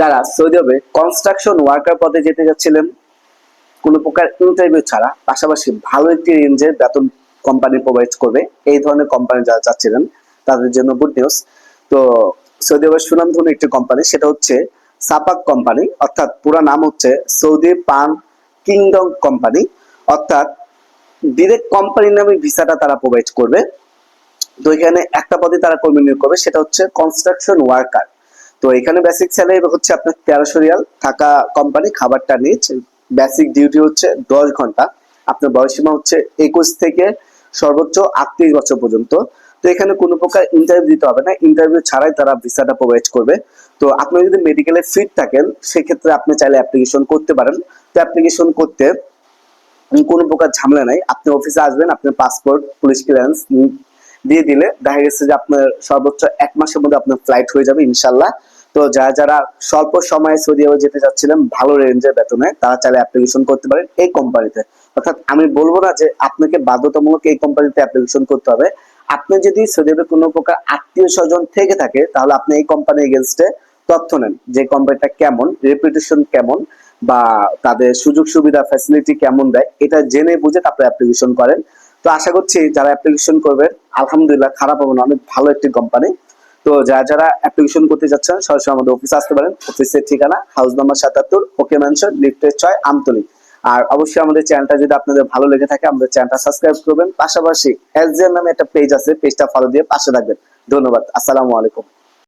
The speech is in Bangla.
যারা সৌদি আরবে কনস্ট্রাকশন ওয়ার্কার পদে যেতে যাচ্ছিলেন কোনো প্রকার ইন্টারভিউ ছাড়া, পাশাপাশি ভালো একটি রেঞ্জের বেতন কোম্পানি প্রোভাইড করবে, এই ধরনের কোম্পানি যারা চাচ্ছিলেন তাদের জন্য গুড নিউজ। তো সৌদি আরবের সুনামধন্য একটি কোম্পানি, সেটা হচ্ছে সাপাক কোম্পানি, অর্থাৎ পুরো নাম হচ্ছে সৌদি পান কিংডম কোম্পানি, অর্থাৎ ডিরেক্ট কোম্পানির নামে ভিসাটা তারা প্রোভাইড করবে। তো এখানে একটা পদে তারা কর্মী নিয়োগ করবে, সেটা হচ্ছে কনস্ট্রাকশন ওয়ার্কার। তো এখানে বেসিক স্যালারি হচ্ছে আপনার 1300 রিয়াল, থাকা কোম্পানি, খাবারটা নিচ, বেসিক ডিউটি হচ্ছে 10 ঘন্টা, আপনার বয়সীমা হচ্ছে 21 থেকে সর্বোচ্চ 38 বছর পর্যন্ত। তো এখানে কোনো প্রকার ইন্টারভিউ দিতে হবে না, ইন্টারভিউ ছাড়াই তারা ভিসাটা প্রোভাইড করবে। তো আপনি যদি মেডিকেলে ফিট থাকেন সেক্ষেত্রে আপনি চাইলে অ্যাপ্লিকেশন করতে পারেন। তো অ্যাপ্লিকেশন করতে কোনো প্রকার ঝামেলা নাই, আপনি অফিসে আসবেন, আপনার পাসপোর্ট, পুলিশ ক্লিয়ারেন্স দিয়ে দিলে দেখা গেছে যে আপনার সর্বোচ্চ 1 মাসের মধ্যে আপনার ফ্লাইট হয়ে যাবে ইনশাল্লাহ। তো যারা যারা স্বল্প সময়ে সৌদি আরবে যেতে চাচ্ছিলেন ভালো রেঞ্জের বেতনে, তারা চাইলে অ্যাপ্লিকেশন করতে পারেন এই কোম্পানিতে। অর্থাৎ আমি বলবো না যে আপনাকে বাধ্যতামূলক এই কোম্পানিতে অ্যাপ্লিকেশন করতে হবে। আপনি যদি সৌদি আরবে কোনো প্রকার আত্মীয় স্বজন থেকে থাকে তাহলে আপনি এই কোম্পানির এগেনস্টে তথ্য নেন, যে কোম্পানিটা কেমন, রেপুটেশন কেমন, বা তাদের সুযোগ সুবিধা ফ্যাসিলিটি কেমন দেয়, এটা জেনে বুঝে তারপরে অ্যাপ্লিকেশন করেন। তো আশা করছি যারা অ্যাপ্লিকেশন করবেন আলহামদুলিল্লাহ খারাপ হবে না, অনেক ভালো একটি কোম্পানি। তো যারা যারা অ্যাপ্লিকেশন করতে যাচ্ছেন সরাসরি আমাদের অফিসে আসতে পারেন। অফিসের ঠিকানা হাউস নাম্বার 77, ওকে ম্যানশন, লিফটের 6, আমতলী। আর অবশ্যই আমাদের চ্যানেলটা যদি আপনাদের ভালো লেগে থাকে আমাদের চ্যানেলটা সাবস্ক্রাইব করবেন, পাশাপাশি এসজেএম নামে একটা পেজ আছে, পেজটা ফলো দিয়ে পাশে থাকবেন। ধন্যবাদ, আসসালামু আলাইকুম।